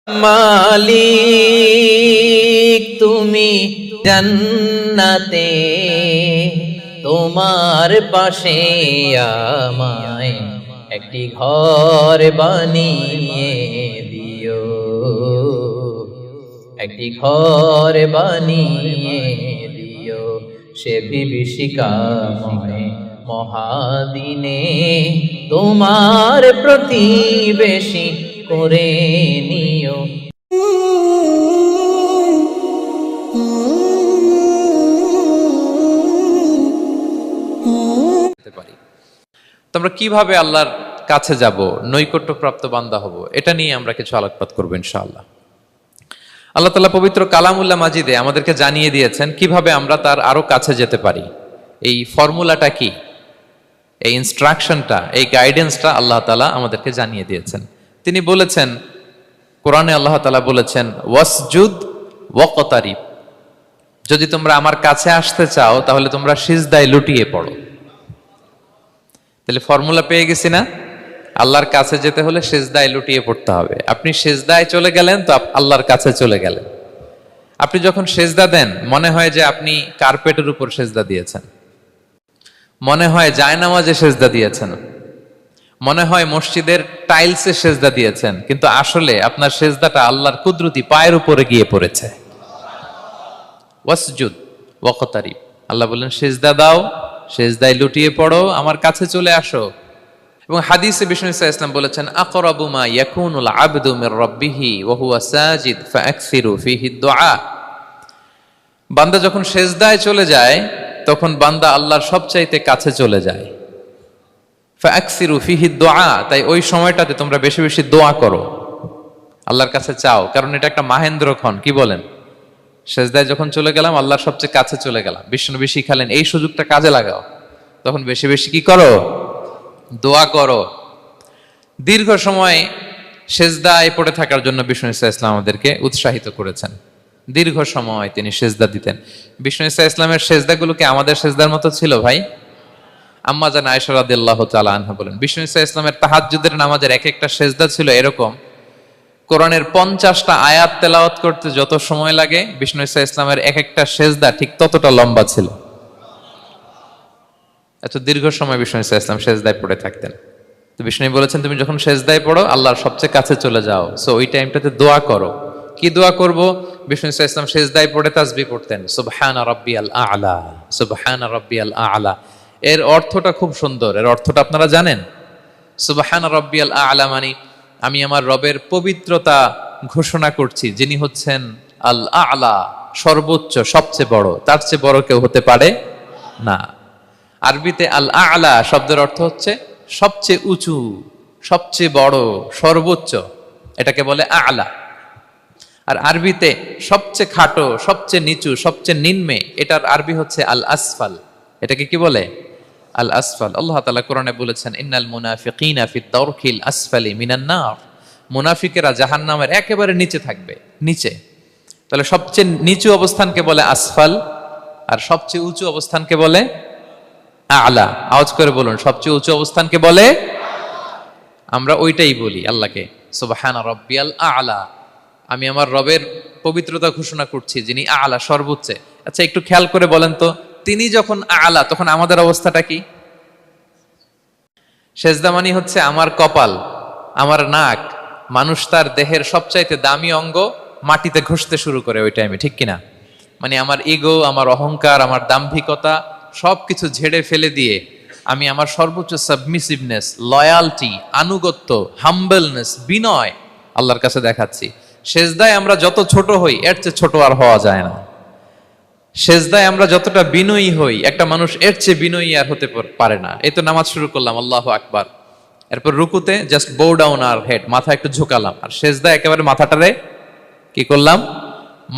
মালিক তুমি জান্নাতে, তোমার পাশে আমায় একটি ঘর বানিয়ে দিও, একটি ঘর বানিয়ে দিও সে বিভীষিকাময় মহাদিনে, তোমার প্রতিবেশী করে নিও। তোমরা কিভাবে আল্লাহর কাছে যাব, নৈকট্যপ্রাপ্ত বান্দা হব, এটা নিয়ে আমরা কিছু আলোকপাত করবো ইনশাআল্লাহ। আল্লাহ তাআলা পবিত্র কালামুল্লাহ মাজিদে আমাদেরকে জানিয়ে দিয়েছেন কিভাবে আমরা তার আরো কাছে যেতে পারি। এই ফর্মুলাটা কি, এই ইনস্ট্রাকশনটা, এই গাইডেন্সটা আল্লাহ তাআলা আমাদেরকে জানিয়ে দিয়েছেন। তিনি বলেছেন, কোরআনে আল্লাহ তাআলা বলেছেন, ওয়াসজুদ ওয়াকতারিব, যদি তোমরা আমার কাছে আসতে চাও তাহলে তোমরা সিজদায় লুটিয়ে পড়ো। তাহলে ফর্মুলা পেয়ে গেছি না? আল্লাহর কাছে যেতে হলে সিজদায় লুটিয়ে পড়তে হবে। আপনি সিজদায় চলে গেলেন তো আল্লাহর কাছে চলে গেলেন। আপনি যখন সিজদা দেন মনে হয় যে আপনি কার্পেটের উপর সিজদা দিয়েছেন, মনে হয় জায়নামাজে সিজদা দিয়েছেন, মনে হয় মসজিদের টাইলসে সিজদা দিয়েছেন, কিন্তু আসলে আপনার সিজদাটা আল্লাহর কুদরতি পায়ের উপরে গিয়ে পড়েছে। ওয়াসজুদ ওয়াকতারিব, আল্লাহ বললেন সিজদা দাও, সিজদায় লুটিয়ে পড়ো, আমার কাছে চলে আসো। এবং হাদিসে বিষ্ণু ইসলাম বলেছেন, আকরাবু মা ইয়াকুনুল আবদু মির রাব্বিহি ওয়া হুয়া সাজিদ ফাআকসিরু ফীহি দুআ। বান্দা যখন সিজদায় চলে যায় তখন বান্দা আল্লাহর সবচাইতে কাছে চলে যায়। ফাআকসিরু ফীহি দুআ, তাই ওই সময়টাতে তোমরা বেশি বেশি দোয়া করো, আল্লাহর কাছে চাও, কারণ এটা একটা মাহেন্দ্রক্ষণ। কি বলেন? সিজদায় যখন চলে গেলাম আল্লাহর সবচেয়ে কাছে চলে গেলাম, বিষ্ণু শিখালেন এই সুযোগটা কাজে লাগাও, তখন বেশি বেশি কি করো? দোয়া করো। দীর্ঘ সময় সিজদায় পড়ে থাকার জন্য বিষ্ণু ইসলাম আমাদেরকে উৎসাহিত করেছেন। দীর্ঘ সময় তিনি সিজদা দিতেন। বিষ্ণু ইসলামের সিজদাগুলোকে আমাদের সিজদার মতো ছিল ভাই? আম্মা জান আয়েশা রাদিয়াল্লাহু তাআলা আনহা বলেন, বিষ্ণু ইসলামের তাহাজ্জুদের নামাজের এক একটা সিজদা ছিল এরকম, কোরআনের 50টা আয়াত তেলাওয়াত করতে যত সময় লাগে বিষ্ণু ইসলামের এক একটা সিজদা ঠিক ততটা লম্বা ছিল। এত দীর্ঘ সময় বিষ্ণু ইসলাম সিজদায় পড়ে থাকতেন। তো বিষ্ণু বলেছেন, তুমি যখন সিজদায় পড়ো আল্লাহর সবচেয়ে কাছে চলে যাও, সো ওই টাইমটাতে দোয়া করো। কি দোয়া করব? বিষ্ণু ইসলাম সিজদায় পড়ে তাসবিহ পড়তেন, সুবহানা রাব্বিয়াল আ'লা, সুবহানা রাব্বিয়াল আ'লা। এর অর্থটা খুব সুন্দর। এর অর্থটা আপনারা জানেন? সুবহানা রাব্বিয়াল আ'লা মানে আমি আমার রবের পবিত্রতা ঘোষণা করছি, যিনি হচ্ছেন আল আ'লা, সর্বোচ্চ, সবচেয়ে বড়, তার চেয়ে বড় কেউ হতে পারে না। আরবিতে আল আ'লা শব্দের অর্থ হচ্ছে সবচেয়ে উঁচু, সবচেয়ে বড়, সর্বোচ্চ, এটাকে বলে আ'লা। আর আরবিতে সবচেয়ে খাটো, সবচেয়ে নিচু, সবচেয়ে নিম্নে, এটার আরবি হচ্ছে আল আসফাল। এটাকে কি বলে? আল আসফাল। আল্লাহ তাআলা কোরআনে বলেছেন, ইন্নাল মুনাফিকিনা ফিদ দারকিল আসফালি মিনান নার, মুনাফিকেরা জাহান্নামের একেবারে নিচে থাকবে, নিচে। তাহলে সবচেয়ে নিচু অবস্থানকে বলে আসফাল, আর সবচেয়ে উঁচু অবস্থানকে বলে আ'লা। আওয়াজ করে বলুন, সবচেয়ে উঁচু অবস্থানকে বলে? আমরা ওইটাই বলি আল্লাহকে, সুবহানা রাব্বিয়াল আ'লা, আমি আমার রবের পবিত্রতা ঘোষণা করছি, যিনি আ'লা, সর্বোচ্চ। আচ্ছা একটু খেয়াল করে বলেন তো, তিনি যখন আ'লা তখন আমাদের অবস্থাটা কি? সিজদা মানে হচ্ছে আমার কপাল, আমার নাক, মানুষ তার দেহের সবচাইতে দামি অঙ্গ মাটিতে ঘষতে শুরু করে ওই টাইমে, ঠিক কিনা? মানে আমার ইগো, আমার অহংকার, আমার দাম্ভিকতা সবকিছু ঝেড়ে ফেলে দিয়ে আমি আমার সর্বোচ্চ সাবমিসিভনেস, লয়ালটি, আনুগত্য, হাম্বলনেস, বিনয় আল্লাহর কাছে দেখাচ্ছি। সিজদায় আমরা যত ছোট হই এর চেয়ে ছোট আর হওয়া যায় না। সিজদায় আমরা যতটা বিনয়ী হই একটা মানুষ এর চেয়ে বিনয়ী আর হতে পারে না। এই তো নামাজ শুরু করলাম, আল্লাহু আকবার, এরপর রুকুতে জাস্ট বো ডাউন আর হেড, মাথা একটু ঝুঁকালাম, আর সিজদায় একেবারে মাথাটারে কি করলাম?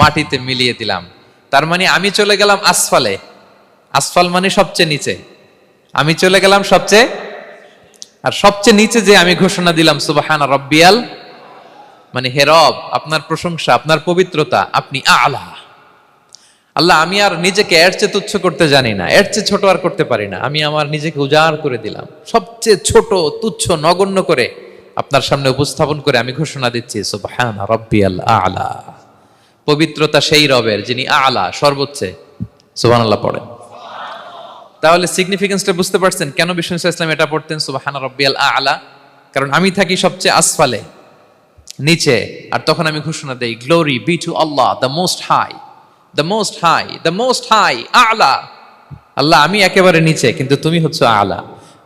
মাটিতে মিলিয়ে দিলাম। তার মানে আমি চলে গেলাম আসফালে। আসফাল মানে সবচেয়ে নিচে, আমি চলে গেলাম সবচেয়ে, আর সবচেয়ে নিচে যে আমি ঘোষণা দিলাম সুবহানা রাব্বিয়াল, মানে হে রব, আপনার প্রশংসা, আপনার পবিত্রতা, আপনি আ'লা। আল্লাহ, আমি আর নিজেকে এর চেয়ে তুচ্ছ করতে জানি না, এর চেয়ে ছোট আর করতে পারি না, আমি আমার নিজেকে উজাড় করে দিলাম, সবচেয়ে ছোট, তুচ্ছ, নগণ্য করে আপনার সামনে উপস্থাপন করে আমি ঘোষণা দিচ্ছি সুবহানা রাব্বিয়াল আ'লা, পবিত্রতা সেই রবের যিনি আ'লা, সর্বোচ্চে। সুবহানাল্লাহ পড়েন। তাহলে সিগনিফিকেন্সটা বুঝতে পারছেন কেন বিষ্ণু ইসলাম এটা পড়তেন সুবহানা রাব্বিয়াল আ'লা? কারণ আমি থাকি সবচেয়ে আসফালে, নিচে, আর তখন আমি ঘোষণা দেই glory be to Allah the most high, the most high, the most high আ'লা। আল্লাহ আমি একেবারে নিচে, কিন্তু তুমি হচ্ছে আ'লা।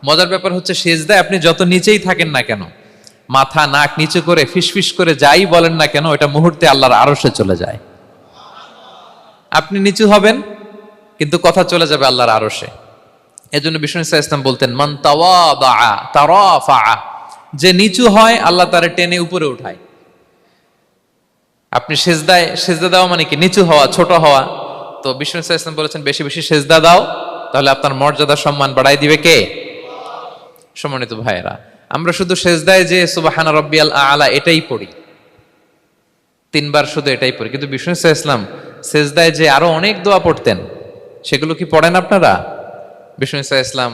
মজার ব্যাপার হচ্ছে সিজদায় আপনি যত নিচেই থাকেন না কেন, মাথা নাক নিচু করে ফিসফিস করে যাই বলেন না কেন, এটা মুহূর্তে আল্লাহর আরশে চলে যায়। আপনি নিচু হবেন কিন্তু কথা চলে যাবে আল্লাহর আরশে। এজন্য বিষ্ণু ইসলাম বলতেন মান তাওয়াদা তারাফা, যে নিচু হয় আল্লাহ তারে টেনে উপরে উঠায়। আপনি সেজদা দেওয়া মানে কি? নিচু হওয়া, ছোট হওয়া। তো বিষ্ণু ইসলাম বলেছেন বেশি বেশি সেজদা দাও, তাহলে আপনার মর্যাদা সম্মান বাড়াই দিবে কে? সম্মানিত ভাইয়েরা, আমরা শুধু সেজদায় যে সুবহানা রাব্বিয়াল আ'লা এটাই পড়ি, 3 বার শুধু এটাই পড়ি, কিন্তু বিষ্ণু ইসলাম সেজদায় যে আরো অনেক দোয়া পড়তেন, সেগুলো কি পড়েন আপনারা? বিষ্ণু ইসলাম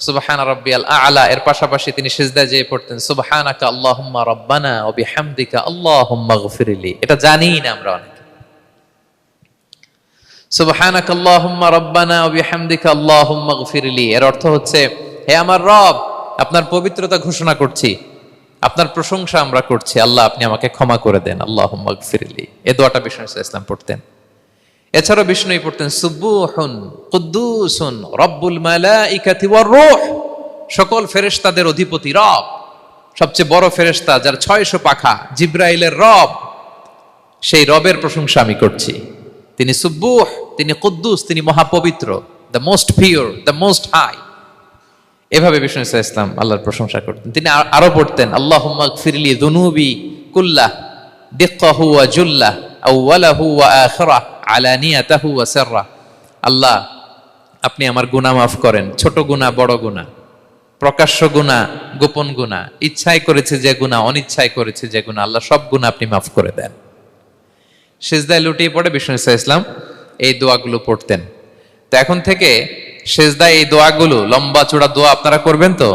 সুবহানা রাব্বিয়াল আ'লা এর পাশাপাশি তিনি সিজদায় যেয়ে পড়তেন সুবহানাকা আল্লাহুম্মা রাব্বানা ওয়া বিহামদিকা আল্লাহুম্মা গফিরলি। এটা জানি না আমরা অনেকে। সুবহানাকা আল্লাহুম্মা রাব্বানা ওয়া বিহামদিকা আল্লাহুম্মা গফিরলি এর অর্থ হচ্ছে, হে আমার রব, আপনার পবিত্রতা ঘোষণা করছি, আপনার প্রশংসা আমরা করছি, আল্লাহ আপনি আমাকে ক্ষমা করে দেন, আল্লাহুম্মা গফিরলি। এই দোয়াটা বিষ্ণু ইসলাম পড়তেন। এছাড়াও বিষ্ণুই পড়তেন সুবুহুন কুদ্দুসুন রব্বুল মালাইকাতি ওয়ার রূহ, সকল ফেরেশতাদের অধিপতি রব, সবচেয়ে বড় ফেরেশতা যার 600 পাখা, জিব্রাইলের রব, সেই রবের প্রশংসা আমি করছি। তিনি সুবুহ, তিনি কুদ্দুস, তিনি মহাপবিত্র, the most pure, the most high. এভাবে বিষ্ণু ইসলাম আল্লাহর প্রশংসা করতেন। তিনি আরো পড়তেন আল্লাহুম্মা গফিরলি যুনুবি কুল্লাহ দিক্কাহু ওয়া জুল্লাহ আউওয়ালাহু ওয়া আখিরাহ আলানিয়াতাহু ওয়া সিররা। আল্লাহ আপনি আমার গুনাহ মাফ করেন, ছোট গুনাহ বড় গুনাহ, প্রকাশ্য গুনাহ গোপন গুনাহ, ইচ্ছায় করেছে যে গুনাহ, অনিচ্ছায় করেছে যে গুনাহ, আল্লাহ সব গুনাহ আপনি মাফ করে দেন। সিজদায় লুটিয়ে পড়ে বিষ্ণু ইসলাম এই দোয়াগুলো পড়তেন। তো এখন থেকে সিজদায় এই দোয়াগুলো, লম্বা চূড়া দোয়া আপনারা করবেন তো?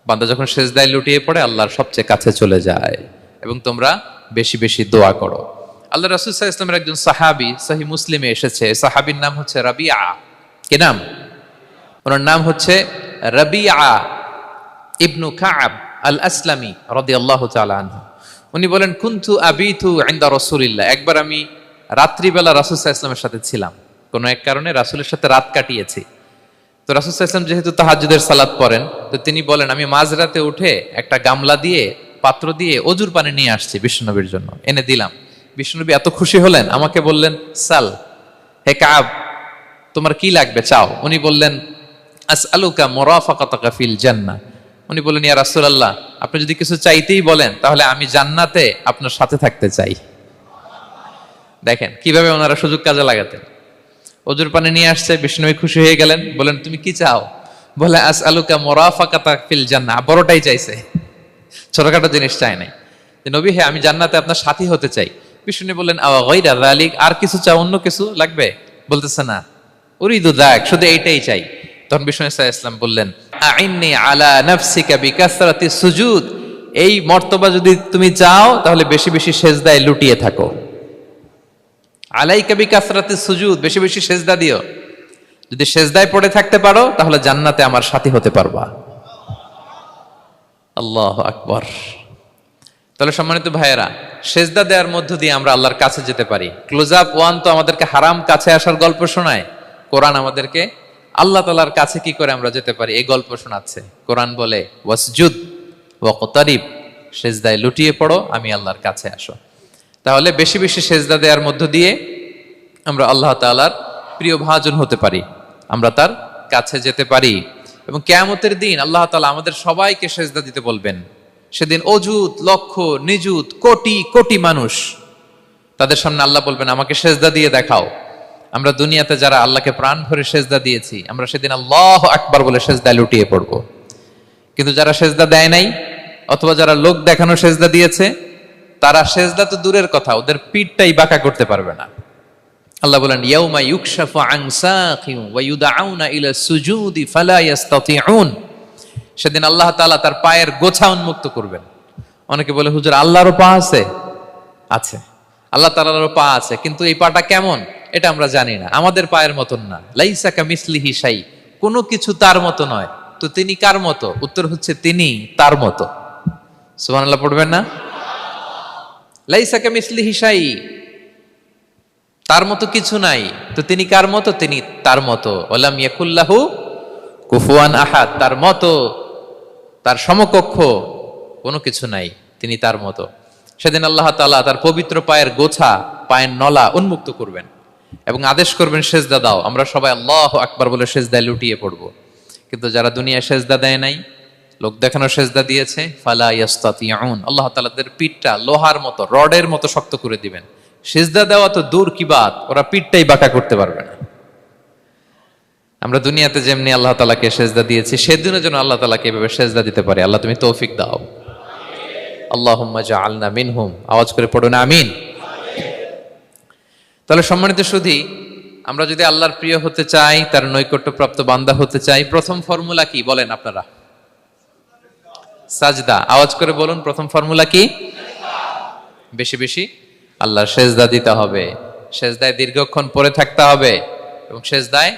বান্দা যখন সিজদায় লুটিয়ে পড়ে আল্লাহর সবচেয়ে কাছে চলে যায়। এবং তোমরা বেশি বেশি দোয়া করো। আল্লাহ রাসূল সাল্লাল্লাহু আলাইহি ওয়াসাল্লামের একজন সাহাবী, সহিহ মুসলিমে এসেছে, সাহাবীর নাম হচ্ছে রাবিআ। কি নাম? ওনার নাম হচ্ছে রাবিআ ইবনু কাব আল আসলামি রাদিয়াল্লাহু তাআলা আনহু। উনি বলেন কুনতু আবিতু ইনদা রাসূলিল্লাহ, একবার আমি রাত্রিবেলা রাসূল সাল্লাল্লাহু আলাইহি ওয়াসাল্লামের সাথে ছিলাম, কোনো এক কারণে রাসূলের সাথে রাত কাটিয়েছি। তো রাসূল সাল্লাল্লাহু আলাইহি ওয়াসাল্লাম যেহেতু তাহাজ্জুদের সালাত পড়েন, তো তিনি বলেন আমি মাঝরাতে উঠে একটা গামলা দিয়ে, পাত্র দিয়ে অজুর পানি নিয়ে আসছি বিশ্বনবীর জন্য, এনে দিলাম। বিশ্বনবী এত খুশি হলেন, আমাকে বললেন সাল, হে কাব তোমার কি লাগবে চাও। উনি বললেন আসআলুকা মুরাফাকাতাকা ফিল জান্নাহ। উনি বললেন ইয়া রাসূলুল্লাহ, আপনি যদি কিছু চাইতেই বলেন তাহলে আমি জান্নাতে আপনার সাথে থাকতে চাই। দেখেন কিভাবে ওনারা সুযোগ কাজে লাগাতেন। অজুর পানি নিয়ে আসছে, বিষ্ণুবী খুশি হয়ে গেলেন, বলেন তুমি কি চাও? বলে আসআলুকা মুরাফাকাতাকা ফিল জান্নাহ, বড়টাই চাইছে, ছোটখাটো জিনিস চাই নাই। যে নবী হে আমি জান্নাতে আপনার সাথী হতে চাই। বিষ্ণু বললেন আওয়া গায়রা যালিক, আর কিছু চাও, অন্য কিছু লাগবে? বলতেছে না, উরিদু যাক, শুধু এইটাই চাই। তখন বিষ্ণু সাল্লাল্লাহু আলাইহি ওয়াসাল্লাম বললেন আইন্নি আলা নাফসিকা বিকাসরাতি সুজুদ, এই মর্তবা যদি তুমি চাও তাহলে বেশি বেশি সিজদায় লুটিয়ে থাকো। আলাইকা বিকাসরাতি সুজুদ, বেশি বেশি সিজদা দিও। যদি সিজদায় পড়ে থাকতে পারো তাহলে জান্নাতে আমার সাথী হতে পারবা। আল্লাহু আকবার। তাহলে সম্মানিত ভাইয়েরা, সেজদা দেওয়ার মধ্য দিয়ে আমরা আল্লাহর কাছে যেতে পারি। ক্লোজ আপ ওয়ান তো আমাদেরকে হারাম কাছে আসার গল্প শোনায়, কোরআন আমাদেরকে আল্লাহ তাআলার কাছে কি করে আমরা যেতে পারি এই গল্প শোনাচ্ছে। কোরআন বলে ওয়াসজুদ ওয়াকতারিব, সেজদায় লুটিয়ে পড়ো, আমি আল্লাহর কাছে আসো। তাহলে বেশি বেশি সেজদা দেওয়ার মধ্য দিয়ে আমরা আল্লাহ তাআলার প্রিয় ভাজন হতে পারি, আমরা তার কাছে যেতে পারি। এবং কিয়ামতের দিন আল্লাহ তাআলা আমাদের সবাইকে সেজদা দিতে বলবেন। সেদিন অযুত লক্ষ নিযুত কোটি কোটি মানুষ, তাদের সামনে আল্লাহ বলবেন আমাকে সেজদা দিয়ে দেখাও। আমরা দুনিয়াতে যারা আল্লাহকে প্রাণ ভরে সেজদা দিয়েছি, আমরা সেদিন আল্লাহু আকবার বলে সেজদায় লুটিয়ে পড়ব। কিন্তু যারা সেজদা দেয় নাই, অথবা যারা লোক দেখানো সেজদা দিয়েছে, তারা সেজদা তো দূরের কথা, ওদের পিঠটাই বাঁকা করতে পারবে না। আল্লাহ বলেন ইয়াউমা ইউকশাফু আন সাকিন ওয়া ইউদআউনা ইলা সুজুদি ফালা ইস্তাতিউন, সেদিন আল্লাহ তাআলা তার পায়ের গোছা উন্মুক্ত করবেন। অনেকে বলে, হুজুর আল্লাহরও পা আছে? আছে, আল্লাহ তাআলারও পা আছে, কিন্তু এই পাটা কেমন এটা আমরা জানি না, আমাদের পায়ের মতন না। লাইসা কামিসলিহি শাই, কোনো কিছু তার মতো নয়। তো তিনি কার মতো? উত্তর হচ্ছে তিনি তার মতো। সুবহানাল্লাহ পড়বেন না? লাইসা কামিসলিহি শাই, তার মতো কিছু নাই। তো তিনি কার মতো? তিনি তার মতো। ওয়ালাম ইয়াকুল্লাহু কুফুয়ান আহাদ, তার মতো, তার সমকক্ষ কোনো কিছু নাই, তিনি তার মতো। সেদিন আল্লাহ তাআলা তার পবিত্র পায়ের গোছা, পায়ের নলা উন্মুক্ত করবেন এবং আদেশ করবেন, সেজদা দাও। আমরা সবাই আল্লাহু আকবার বলে সেজদায় লুটিয়ে পড়ব। কিন্তু যারা দুনিয়ায় সেজদা দেয় নাই, লোক দেখানো সেজদা দিয়েছে, ফালা ইয়াস্তাতিউন, আল্লাহ তাআলা তাদের পিঠটা লোহার মতো, রডের মতো শক্ত করে দিবেন। সেজদা দেওয়া তো দূর কি বাত, ওরা পিঠটাই বাঁকা করতে পারবে না। আমরা দুনিয়াতে যেমনি আল্লাহ তাআলাকে সেজদা দিয়েছি, সেদিনও যেন আল্লাহ তাআলাকে এভাবে সেজদা দিতে পারে। আল্লাহ তুমি তৌফিক দাও। আল্লাহুম্মা জাআলনা মিনহুম, আওয়াজ করে পড়ুন আমিন। তাহলে সম্মানিত সুধী, আমরা যদি আল্লাহর প্রিয় হতে চাই, তার নৈকট্যপ্রাপ্ত বান্দা হতে চাই, প্রথম ফর্মুলা কি বলেন আপনারা? সাজদা। আওয়াজ করে বলুন, প্রথম ফর্মুলা কি? বেশি বেশি আল্লাহর সেজদা দিতে হবে, সেজদায় দীর্ঘক্ষণ পড়ে থাকতে হবে এবং সেজদায়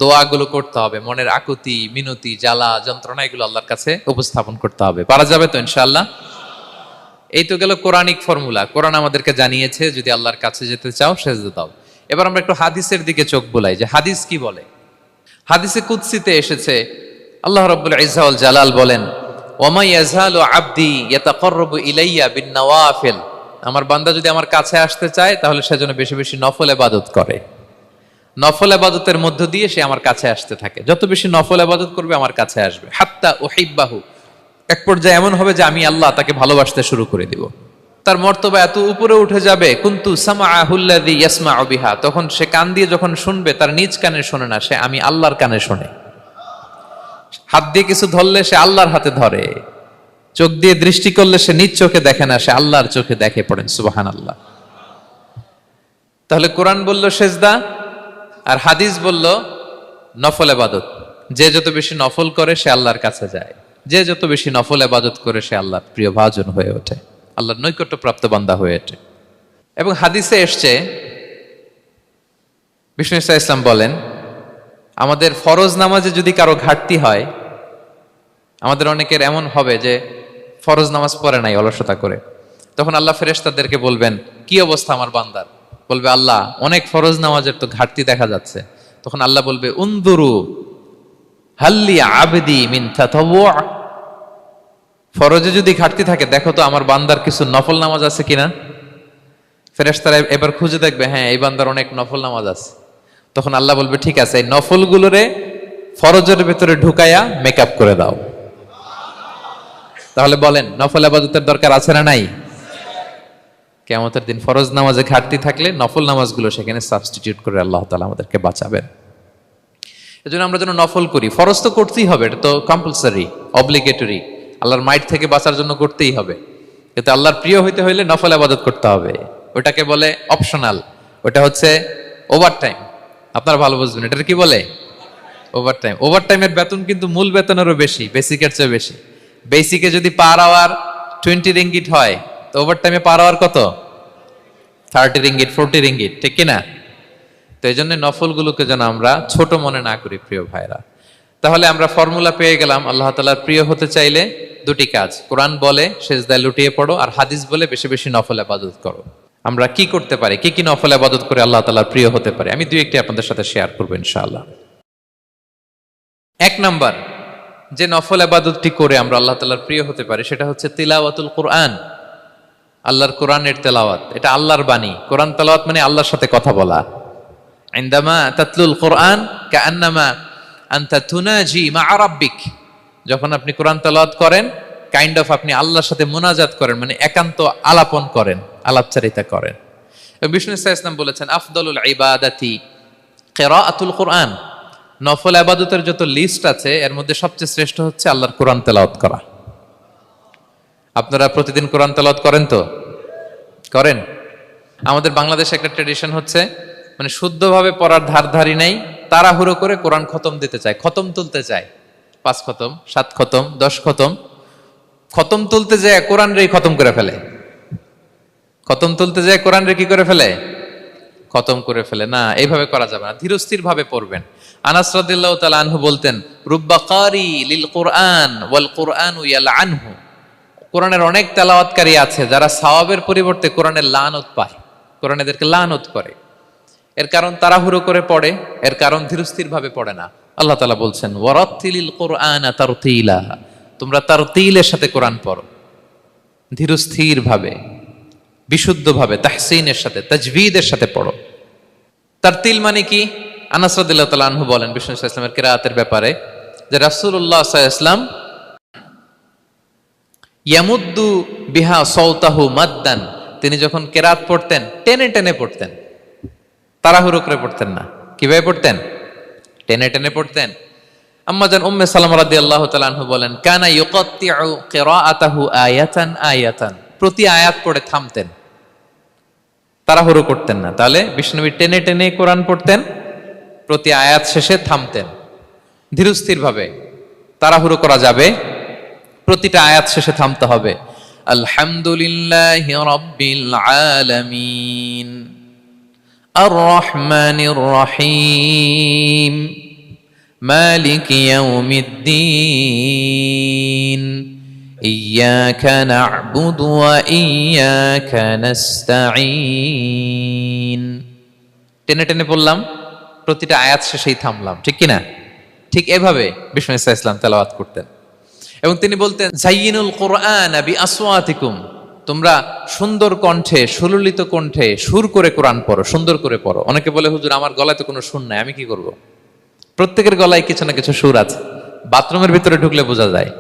দোয়াগুলো করতে হবে। মনের আকুতি, মিনতি, জ্বালা, যন্ত্রণা এগুলো আল্লাহর কাছে উপস্থাপন করতে হবে। পারা যাবে তো ইনশাআল্লাহ? এই তো গেল কোরআনিক ফর্মুলা। কোরআন আমাদেরকে জানিয়েছে যদি আল্লাহর কাছে যেতে চাও সেজদা দাও। এবার আমরা একটু হাদিসের দিকে চোখ বুলাই যে হাদিস কি বলে। হাদিসে কুদসিতে এসেছে, আল্লাহ রাব্বুল ইজ্জা ওয়াল জালাল বলেন, ওমা ইয়াজালু আবদি ইয়াতাকাররাবু ইলাইয়া বিন-নওয়াফিল, আমার বান্দা যদি আমার কাছে আসতে চায় তাহলে সে যেন বেশি বেশি নফল ইবাদত করে। নফল ইবাদতের মধ্য দিয়ে সে আমার কাছে আসতে থাকে। যত বেশি নফল ইবাদত করবে আমার কাছে আসবে। হাত্তা উহিব্বাহু, এক পর্যায়ে এমন হবে যে আমি আল্লাহ তাকে ভালোবাসতে শুরু করে দিব। তার মর্তবা এত উপরে উঠে যাবে, কুনতু সামাআহুল্লাযী ইয়াসমাউ বিহা, তখন সে কান দিয়ে যখন শুনবে তার নিজ কানে শোনে না, সে আমি আল্লাহর কানে শোনে। হাত দিয়ে কিছু ধরলে সে আল্লাহর হাতে ধরে, চোখ দিয়ে দৃষ্টি করলে সে নিজ চোখে দেখে না, সে আল্লাহর চোখে দেখে। পড়েন সুবহানাল্লাহ। তাহলে কোরআন বলল সেজদা, আর হাদিস বলল নফল ইবাদত। যে যত বেশি নফল করে সে আল্লাহর কাছে যায়, যে যত বেশি নফল ইবাদত করে সে আল্লাহর প্রিয় ভাজন হয়ে ওঠে, আল্লাহর নৈকট্যপ্রাপ্ত বান্দা হয়ে ওঠে। এবং হাদিসে এসছে, বিষ্ণু ইসা ইসলাম বলেন, আমাদের ফরজ নামাজে যদি কারো ঘাটতি হয়, আমাদের অনেকের এমন হবে যে ফরজ নামাজ পড়ে নাই অলসতা করে, তখন আল্লাহ ফেরেশতাদেরকে বলবেন, কি অবস্থা আমার বান্দার? বলবে, আল্লাহ অনেক ফরজ নামাজের তো ঘাটতি দেখা যাচ্ছে। তখন আল্লাহ বলবে, উনদুরু হাল্লি আবদি মিন তাতাওয়ু, ফরজে যদি ঘাটতি থাকে দেখো তো আমার বান্দার কিছু নফল নামাজ আছে কিনা। ফেরেশতারা এবার খুঁজে দেখবে, হ্যাঁ এই বান্দার অনেক নফল নামাজ আছে। তখন আল্লাহ বলবে, ঠিক আছে, এই নফলগুলোরে ফরজের ভেতরে ঢুকায়া মেকআপ করে দাও। তাহলে বলেন নফল ইবাদতের দরকার আছে না নাই? কিয়ামতের দিন ফরজ নামাজে ঘাটতি থাকলে নফল নামাজগুলো সেখানে সাবস্টিটিউট করে আল্লাহ তাআলা আমাদেরকে বাঁচাবেন। এজন্য আমরা যেন নফল করি। ফরজ তো করতেই হবে, এটা তো কম্পালসারি, অব্লিগেটরি, আল্লাহর মাইট থেকে বাঁচার জন্য করতেই হবে। কিন্তু আল্লাহর প্রিয় হইতে হইলে নফল ইবাদত করতে হবে। ওটাকে বলে অপশনাল, ওটা হচ্ছে ওভারটাইম। আপনারা ভালো বুঝবেন, এটার কি বলে? ওভারটাইম। ওভারটাইমের বেতন কিন্তু মূল বেতনেরও বেশি, বেসিকের চেয়ে বেশি। বেসিকে যদি পার আওয়ার 20 রিঙ্গিট হয়, তো ওভারটাইমে পার আওয়ার কত? 30 রিঙ্গিট, 40 রিঙ্গিট, ঠিক কিনা? তো এই জন্য নফলগুলোকে যেন আমরা ছোট মনে না করি প্রিয় ভাইরা। তাহলে আমরা ফর্মুলা পেয়ে গেলাম, আল্লাহ তাআলার প্রিয় হতে চাইলে দুটি কাজ, কোরআন বলে সেজদায় লুটিয়ে পড়ো, আর হাদিস বলে বেশি বেশি নফল ইবাদত করো। আমরা কি করতে পারি, কি কি নফল ইবাদত করে আল্লাহ তাআলার প্রিয় হতে পারি, আমি দুই একটি আপনাদের সাথে শেয়ার করবো ইনশাআল্লাহ। এক নাম্বার যে নফল ইবাদতটি করে আমরা আল্লাহ তাআলার প্রিয় হতে পারি সেটা হচ্ছে তিলাওয়াতুল কোরআন, আল্লাহর কোরআনের তেলাওয়াত। এটা আল্লাহর বাণী। কোরআন তেলাওয়াত মানে আল্লাহর সাথে কথা বলা। ইনদামা তাতলুল কোরআন কাআন্নামা আনতা তুনাজি মা রাব্বিক, যখন আপনি কোরআন তেলাওয়াত করেন কাইন্ড অফ আপনি আল্লাহর সাথে মুনাজাত করেন, মানে একান্ত আলাপন করেন, আলাপচারিতা করেন। বিষ্ণু ইসলাম বলেছেন, আফদলুল ইবাদাতি কিরাআতুল কোরআন, নফল ইবাদতের যত লিস্ট আছে এর মধ্যে সবচেয়ে শ্রেষ্ঠ হচ্ছে আল্লাহর কোরআন তেলাওয়াত করা। আপনারা প্রতিদিন কোরআন তেলাওয়াত করেন তো? করেন? আমাদের বাংলাদেশে একটা ট্র্যাডিশন হচ্ছে, মানে শুদ্ধভাবে পড়ার ধার ধারি নাই, তাড়াহুড়ো করে কোরআন খতম দিতে চায়, খতম তুলতে চায়, 5 খতম, 7 খতম, 10 খতম, খতম তুলতে যায় কোরআন রে খতম করে ফেলে। খতম তুলতে যায় কোরআন রে কি করে ফেলে? খতম করে ফেলে। না, এইভাবে করা যাবে না, ধীরস্থির ভাবে পড়বেন। আনাস রাদিয়াল্লাহু তাআলা আনহু বলতেন, রুব্বা কারি লিল কুরআন ওয়াল কুরআনু ইয়ালআনহু। কোরআনের অনেক তেলাওয়াতকারী আছে যারা সওয়াবের পরিবর্তে কোরআনের লানত পায়, কোরআন এদেরকে লানত করে। এর কারণ তাড়াহুড়ো করে পড়ে, এর কারণ ধীরস্থির ভাবে পড়ে না। আল্লাহ তাআলা বলছেন, ওয়ারাত্তিলিল কুরআনা তারতিলা, তোমরা তারতিলের সাথে কোরআন পড়ো, ধীরস্থির ভাবে, বিশুদ্ধ ভাবে, তাহসিনের সাথে, তাজবিদের সাথে পড়ো। তারতিল মানে কি? আনাস রাদিয়াল্লাহু তাআলা আনহু বলেন বিষ্ণু সাল্লাল্লাহু আলাইহি ওয়াসাল্লামের কিরাআতের ব্যাপারে যে রাসূলুল্লাহ সাল্লাল্লাহু আলাইহি ওয়াসাল্লাম ইয়ামুদ্দু বিহা সাওতাহু মাদ্দান, তিনি যখন কিরাত পড়তেন টেনে টেনে পড়তেন, তাড়াহুড়ো করে পড়তেন না। কিভাবে পড়তেন? টেনে টেনে পড়তেন। আম্মা জান উম্মে সালামা রাদিয়াল্লাহু তাআলা আনহা বলেন, কানা ইউকাত্তিউ কিরাআতাহু আয়াতান আয়াতান, প্রতি আয়াত পড়ে থামতেন, তাড়াহুড়ো করতেন না। তাহলে বিষ্ণুনবী টেনে টেনে কোরআন পড়তেন, প্রতি আয়াত শেষে থামতেন, ধীরস্থির ভাবে। তাড়াহুড়ো করা যাবে, প্রতিটা আয়াত শেষে থামতে হবে। আলহামদুলিল্লাহি রাব্বিল আলামিন আর রহমানির রহিম মালিকি ইয়াউমিদ্দিন ইয়্যাকা না'বুদু ওয়া ইয়্যাকা নাস্তাঈন। টেনে টেনে বললাম, প্রতিটা আয়াত শেষেই থামলাম, ঠিক কিনা? ঠিক এভাবে বিষ্ণু ইসা ইসলাম তেলাওয়াত করতেন। এবং তিনি বলতেন, জাইয়িনুল কুরআন বিআসওয়াতিকুম, তোমরা সুন্দর কণ্ঠে, সুললিত কণ্ঠে সুর করে কোরআন পড়ো, সুন্দর করে পড়ো। অনেকে বলে, হুজুর আমার গলায় তো কোনো সুর নাই, আমি কি করব? প্রত্যেকের গলায় কিছু না কিছু সুর আছে। বাথরুমের ভিতরে ঢুকলে বোঝা যায়,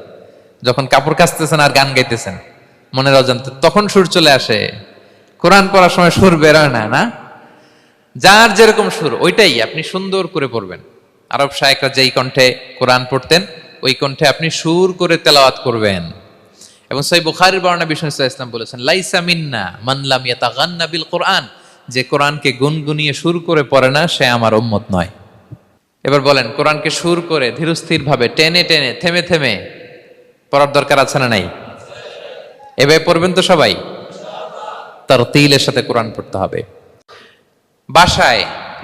যখন কাপড় কাচতেছেন আর গান গাইতেছেন মনের অজান্তে, তখন সুর চলে আসে। কোরআন পড়ার সময় সুর বেরোয় না, না? যার যেরকম সুর ওইটাই আপনি সুন্দর করে পড়বেন। আরব শায়েখরা যেই কণ্ঠে কোরআন পড়তেন ওই কণ্ঠে আপনি সুর করে তেলাওয়াত করবেন। এবং সহিহ বুখারীর বর্ণনা বিষ্ণু সাল্লাল্লাহু আলাইহি ওয়াসাল্লাম বলেছেন, লাইসা মিন্না মান লাম ইয়াতাগান্না বিল কুরআন, যে কোরআনকে গুনগুনিয়ে সুর করে পড়ে না সে আমার উম্মত নয়। এবার বলেন, কোরআনকে সুর করে ধীরস্থির ভাবে টেনে টেনে থেমে থেমে পড়ার দরকার আছে না নাই? এভাবে পড়বেন তো সবাই? তারতিলের সাথে কোরআন পড়তে হবে। বাসায়,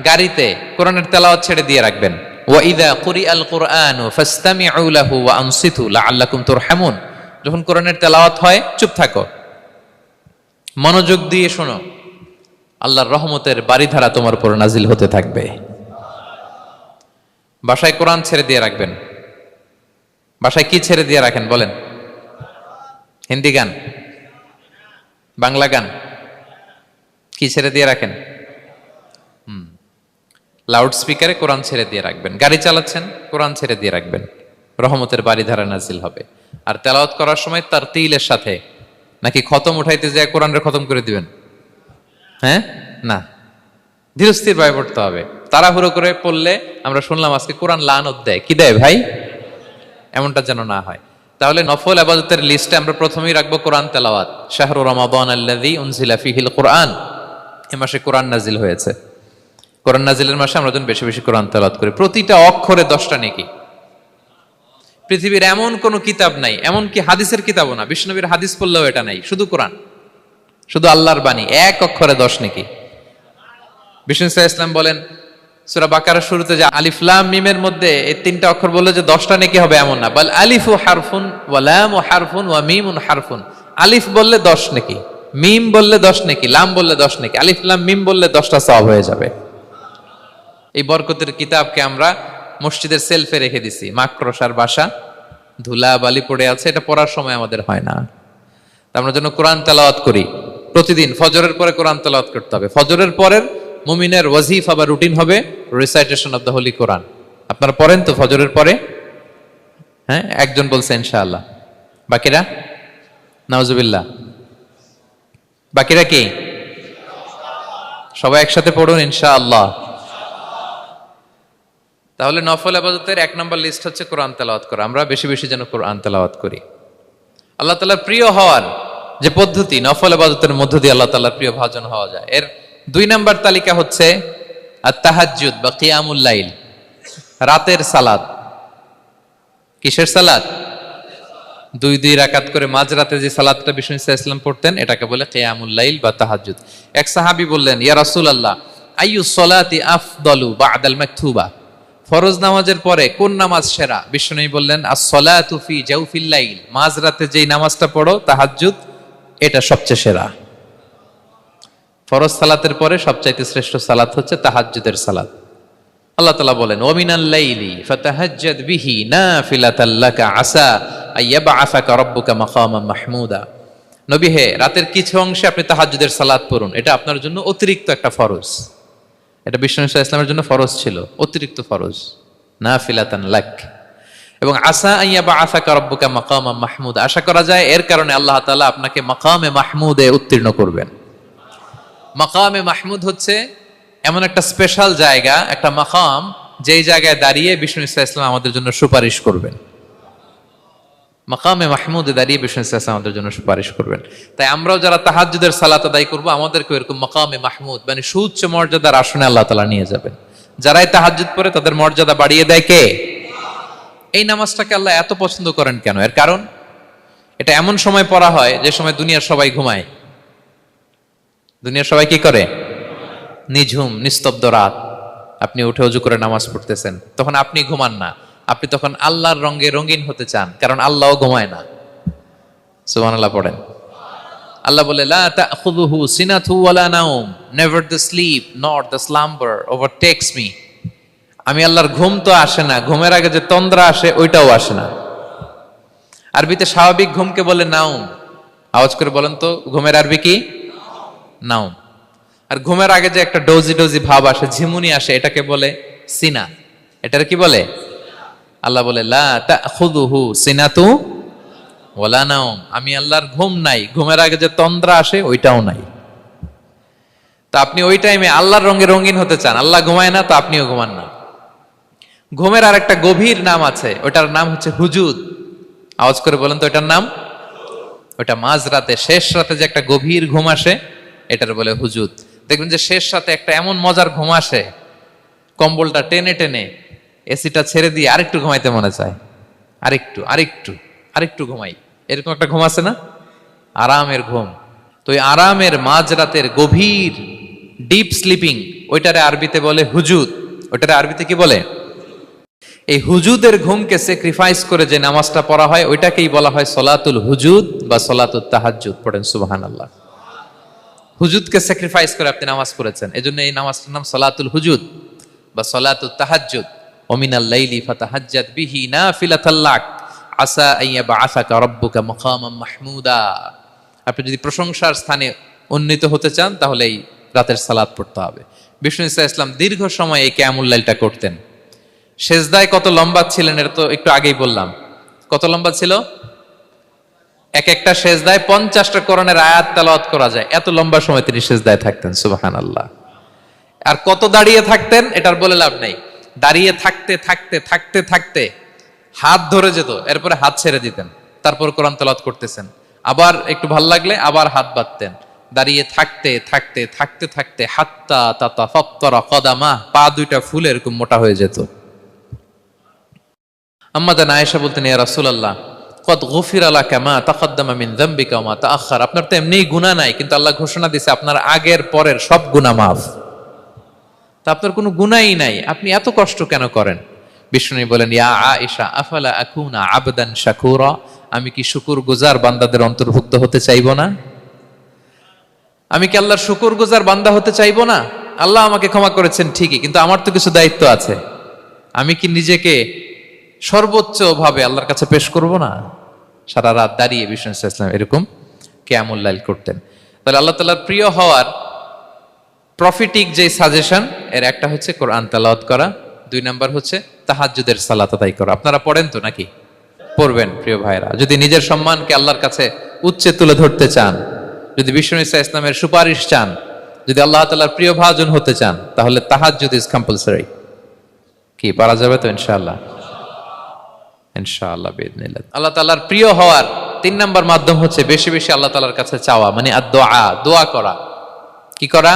গাড়িতে কোরআনের তেলাওয়াত ছেড়ে দিয়ে রাখবেন। ওয়া ইযা কুরিআল কুরআনু ফাসতামিউ লাহু ওয়া আনসিতু লাআল্লাকুম তুরহামুন, যখন কোরআনের তেলাওয়াত হয় চুপ থাকো, মনোযোগ দিয়ে শোনো, আল্লাহর রহমতের বারিধারা তোমার উপর নাজিল হতে থাকবে। বাসায় কোরআন ছেড়ে দিয়ে রাখবেন। বাসায় কি ছেড়ে দিয়ে রাখেন বলেন? হিন্দি গান, বাংলা গান, কি ছেড়ে দিয়ে রাখেন? লাউড স্পিকারে কোরআন ছেড়ে দিয়ে রাখবেন। গাড়ি চালাচ্ছেন, কোরআন ছেড়ে দিয়ে রাখবেন, রহমতের বারিধারা নাজিল হবে। আর তেলাওয়াত করার সময় তারতিলের সাথে, নাকি খতম উঠাইতে যায় কোরআনের খতম করে দিবেন? হ্যাঁ, না, ধীরস্থির ভাবে পড়তে হবে। তাড়াহুড়ো করে পড়লে আমরা শুনলাম আজকে কোরআন লানত দেয়। কি দেয় ভাই? এমনটা যেন না হয়। তাহলে নফল ইবাদতের লিস্টে আমরা প্রথমেই রাখবো কোরআন তেলাওয়াত। শাহরু রমাদান আল্লাযী উনজিলা ফীহিল কুরআন, এই মাসে কোরআন নাজিল হয়েছে। কোরআন নাজিলের মাসে আমরা যেন বেশি বেশি কোরআন তেলাওয়াত করি। প্রতিটা অক্ষরে 10টা নেকি। পৃথিবীর এমন কোন কিতাব নাই, এমন কি হাদিসের কিতাবও না, বিষ্ণুনবীর হাদিস পড়লেও এটা নাই, শুধু কোরআন, শুধু আল্লাহর বাণী, এক অক্ষরে 10 নেকি। বিষ্ণু সাল্লাল্লাহু আলাইহি ওয়াসাল্লাম বলেন সূরা বাকারার শুরুতে যে আলিফ লাম মিমের মধ্যে এই 3টা অক্ষর বললে যে 10টা নেকি হবে এমন না, বল আলিফু হারফুন ওয়া লামু হারফুন ওয়া মিমুন হারফুন। আলিফ বললে 10 নেকি, মিম বললে 10 নেকি, লাম বললে 10 নেকি, আলিফ লাম মিম বললে 10টা সওয়াব হয়ে যাবে। এই বরকতের কিতাবকে আমরা মসজিদের সেলফে রেখে দিছি। মাকড়সার বাসা, ধুলা বালি পড়ে আছে, এটা পড়ার সময় আমাদের হয় না। আমরা যেন কোরআন তেলাওয়াত করি প্রতিদিন। ফজরের পরে কোরআন তেলাওয়াত করতে হবে। ফজরের পরের মুমিনের ওয়াজিফা বা রুটিন হবে রিসাইটেশন অফ দ্য হোলি কোরআন। আপনারা পড়েন তো ফজরের পরে? হ্যাঁ, একজন বলছে ইনশাআল্লাহ, বাকিরা নাউজুবিল্লাহ। বাকিরা কি? সবাই একসাথে পড়ুন ইনশাআল্লাহ। তাহলে নফল ইবাদতের 1 নম্বর লিস্ট হচ্ছে কোরআন তেলাওয়াত করা। আমরা বেশি বেশি যেন কোরআন তেলাওয়াত করি। আল্লাহ তাআলার প্রিয় হওয়ার যে পদ্ধতি, নফল ইবাদতের মধ্য দিয়ে আল্লাহ তাআলার প্রিয় ভাজন হওয়া যায়। এর 2 নম্বর তালিকা হচ্ছে আত-তাহাজ্জুদ বা কিয়ামুল লাইল, রাতের সালাত। কিসের সালাত? দুই দুই রাকাত করে মাঝরাতে যে সালাতটা বিষ্ণু ইসলাম পড়তেন এটাকে বলে কিয়ামুল লাইল বা তাহাজ্জুদ। এক সাহাবী বললেন, ইয়া রাসূলুল্লাহ, আইয়ু সলাতি আফদালু বা'দাল মাকতুবা, ফরজ নামাজের পরে কোন নামাজ সেরা? বিষ্ণু বললেন, আস-সালাতু ফি জাওফিল লাইল, মাঝরাতে যেই নামাজটা পড়ো তাহাজ্জুদ, এটা সবচেয়ে সেরা। ফরজ সালাতের পরে সবচাইতে শ্রেষ্ঠ সালাত হচ্ছে তাহাজ্জুদের সালাত। আল্লাহ তাআলা বলেন, ওয়া মিনাল লাইলি ফাতাহাজ্জাদ বিহি নাফিলাতাল লাকা আসা আইয়াবআসাকা রাব্বুকা মাকামান মাহমুদা। নবী হে, রাতের কিছু অংশে আপনি তাহাজ্জুদের সালাত পড়ুন, এটা আপনার জন্য অতিরিক্ত একটা ফরজ। এটা বিষ্ণু ইসলামের জন্য ফরজ ছিল, অতিরিক্ত ফরজ, নাফিলাতান লাক। এবং আসা আইয়াবআসাকা রাব্বুকা মাকামান মাহমুদা, আশা করা যায় এর কারণে আল্লাহ তাআলা আপনাকে মাকামে মাহমুদে উত্তীর্ণ করবেন। মাকামে মাহমুদ হচ্ছে এমন একটা স্পেশাল জায়গা, একটা মাকাম, যেই জায়গায় দাঁড়িয়ে বিষ্ণু ইসলাম আমাদের জন্য সুপারিশ করবেন। মাকামে মাহমুদে দাঁড়িয়ে বিষ্ণু ইসলাম আমাদের জন্য সুপারিশ করবেন। তাই আমরাও যারা তাহাজ্জুদের সালাত আদায় করবো, আমাদেরকে এরকম মাকামে মাহমুদ মানে সুউচ্চ মর্যাদার আসনে আল্লাহ তাআলা নিয়ে যাবেন। যারাই তাহাজ্জুদ পড়ে তাদের মর্যাদা বাড়িয়ে দেয় কে? এই নামাজটাকে আল্লাহ এত পছন্দ করেন কেন? এর কারণ, এটা এমন সময় পড়া হয় যে সময় দুনিয়ার সবাই ঘুমায়। দুনিয়ার সবাই কি করে? নিঝুম নিস্তব্ধ রাত, আপনি উঠে ওযু করে নামাজ পড়তেছেন, তখন আপনি ঘুমান না, আপনি তখন আল্লাহর রঙে রঙিন হতে চান, কারণ আল্লাহও ঘুমায় না। সুবহানাল্লাহ পড়েন। আল্লাহ বলে, লা তাখুযুহু সিনাতু ওয়ালা নাওম, never the sleep nor the slumber overtakes me. আমি আল্লাহর ঘুম তো আসে না, ঘুমের আগে যে তন্দ্রা আসে ওইটাও আসে না। আরবিতে স্বাভাবিক ঘুমকে বলে নাওম। আওয়াজ করে বলেন তো, ঘুমের আরবি কি? নাওম। আর ঘুমের আগে যে একটা ডোজি ডোজি ভাব আসে, ঝিমুনি আসে, এটাকে বলে সিনা। এটার কি বলে? আল্লাহ বলে, লা তাখুযুহু সিনাতু ওয়ালা নাওম, আমি আল্লাহর ঘুম নাই, ঘুমের আগে যে তন্দ্রা আসে ওইটাও নাই। তো আপনি ওই টাইমে আল্লাহর রঙে রঙিন হতে চান, আল্লাহ ঘুমায় না, তো আপনিও ঘুমান না। ঘুমের আর একটা গভীর নাম আছে, ওটার নাম হচ্ছে হুজুদ। আওয়াজ করে বলেন তো এটার নাম? ওটা মাঝরাতে, শেষ রাতে যে একটা গভীর ঘুম আসে, এটার বলে হুজুদ। দেখবেন যে শেষ রাতে একটা এমন মজার ঘুম আসে, কম্বলটা টেনে টেনে এসিটা ছেড়ে দিয়ে আরেকটু ঘুমাইতে মনে চায়, আরেকটু আরেকটু আরেকটু ঘুমাই, এরকম একটা ঘুম আছে না? আরামের ঘুম। তো এই আরামের মাঝরাতের গভীর ডিপ স্লিপিং, ওইটারে আরবিতে বলে হুজুদ। ওইটারে আরবিতে কি বলে? এই হুজুদের ঘুমকে স্যাক্রিফাইস করে যে নামাজটা পড়া হয়, ওইটাকেই বলা হয় সলাতুল হুজুদ বা সলাতুত তাহাজ্জুদ। পড়েন সুবহানাল্লাহ। হুজুদকে স্যাক্রিফাইস করে আপনি নামাজ পড়েছেন, এজন্য এই নামাজটার নাম সলাতুল হুজুদ বা সলাতুত তাহাজ্জুদ। ওয়া মিনাল লাইলি ফাতাহাজ্জাদ বিহি নাফিলাতাল লাক আসা আইয়াবআসাকা রাব্বুকা মাকামান মাহমুদা। আপনি যদি প্রশংসার স্থানে উন্নীত হতে চান, তাহলে এই রাতের সালাত পড়তে হবে। বিষ্ণু ইসলাম দীর্ঘ সময় এই কিয়ামুল লাইলটা করতেন। সেজদায় কত লম্বা ছিলেন এটা তো একটু আগেই বললাম। কত লম্বা ছিল? এক একটা সেজদায় 50টা কোরআনের আয়াত তেলাওয়াত করা যায়, এত লম্বা সময় তিনি সেজদায় থাকতেন। সুবহানাল্লাহ। আর কত দাঁড়িয়ে থাকতেন এটার বলে লাভ নাই। দাঁড়িয়ে থাকতে থাকতে থাকতে থাকতে হাত ধরে যেত, এরপরে হাত ছেড়ে দিতেন, তারপর কোরআন তেলাওয়াত করতেছেন। আবার একটু ভাল লাগলে আবার হাত বাঁধতেন। দাঁড়িয়ে থাকতে থাকতে থাকতে থাকতে হাত্তা তাতাফাত্তারা কদামা, পা দুইটা ফুলে এরকম মোটা হয়ে যেত। আম্মা জান আয়েশা বলতেন, ইয়া রাসূলুল্লাহ কদ গুফিরা লাকা মা তাকদ্দামা মিন যামবিকা ওয়া মা তাআখার। আপনার তো এমনিই গুনাহ নাই, কিন্তু আল্লাহ ঘোষণা দিয়েছে আপনার আগের পরের সব গুনাহ মাফ। তা আপনার কোনো গুনাহই নাই, আপনি এত কষ্ট কেন করেন? বিষ্ণু বলেন, ইয়া আয়েশা আফালা আকুনা আবদান শাকুরা, আমি কি শুকরগুজার বান্দাদের অন্তর্ভুক্ত হতে চাইবো না? আমি কি আল্লাহর শুকরগুজার বান্দা হতে চাইবো না? আল্লাহ আমাকে ক্ষমা করেছেন ঠিকই, কিন্তু আমার তো কিছু দায়িত্ব আছে। আমি কি নিজেকে সর্বোচ্চ ভাবে আল্লাহর কাছে পেশ করব না? সারা রাত দাঁড়িয়ে বিষ্ণু ইসলাম এরকম কিয়ামুল লাইল করতেন। তাহলে আল্লাহ তাআলার প্রিয় হওয়ার প্রফিটিক যে সাজেশন, এর একটা হচ্ছে কোরআন তেলাওয়াত করা, 2 নাম্বার হচ্ছে তাহাজ্জুদের সালাত আদায় করা। আপনারা পড়েন তো নাকি? পড়বেন প্রিয় ভাইরা। যদি নিজের সম্মানকে আল্লাহর কাছে উচ্চে তুলে ধরতে চান, যদি বিষ্ণু ইসলামের সুপারিশ চান, যদি আল্লাহ তাআলার প্রিয় ভাজন হতে চান, তাহলে তাহাজ্জুদ ইজ কম্পালসরি। কি পারা যাবে তো? ইনশাআল্লাহ, ইনশাআল্লাহ বিইذنিল্লাহ। আল্লাহ তাআলার প্রিয় হওয়ার 3 নাম্বার মাধ্যম হচ্ছে বেশি বেশি আল্লাহ তাআলার কাছে চাওয়া, মানে আদ-দুআ, দোয়া করা। কি করা?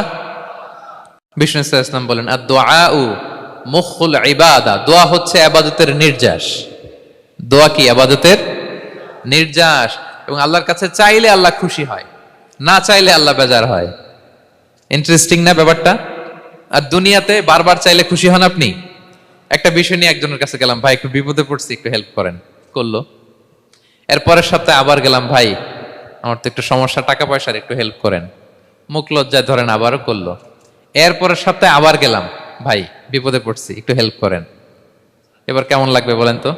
বিষ্ণু ইসলাম বলেন, আদ-দুআউ মুখুল ইবাদা, দোয়া হচ্ছে ইবাদতের নির্যাস। দোয়া কি ইবাদতের নির্যাস, এবং আল্লাহর কাছে চাইলে আল্লাহ খুশি হয়, না চাইলে আল্লাহ বেজার হয়। ইন্টারেস্টিং না ব্যাপারটা? আর দুনিয়াতে বারবার চাইলে খুশি হন আপনি? একটা বিষয় নিয়ে একজনের কাছে গেলাম, ভাই একটু বিপদে পড়ছি, একটু হেল্প করেন, করলো। এরপরের সপ্তাহে আবার গেলাম, ভাই আমার তো একটু সমস্যা, টাকা পয়সার, একটু হেল্প করেন, মুখ লজ্জায় ধরেন, আবারও করলো। এরপরের সপ্তাহে আবার গেলাম, ভাই বিপদে পড়ছি, একটু হেল্প করেন। এবার কেমন লাগবে বলেন তো?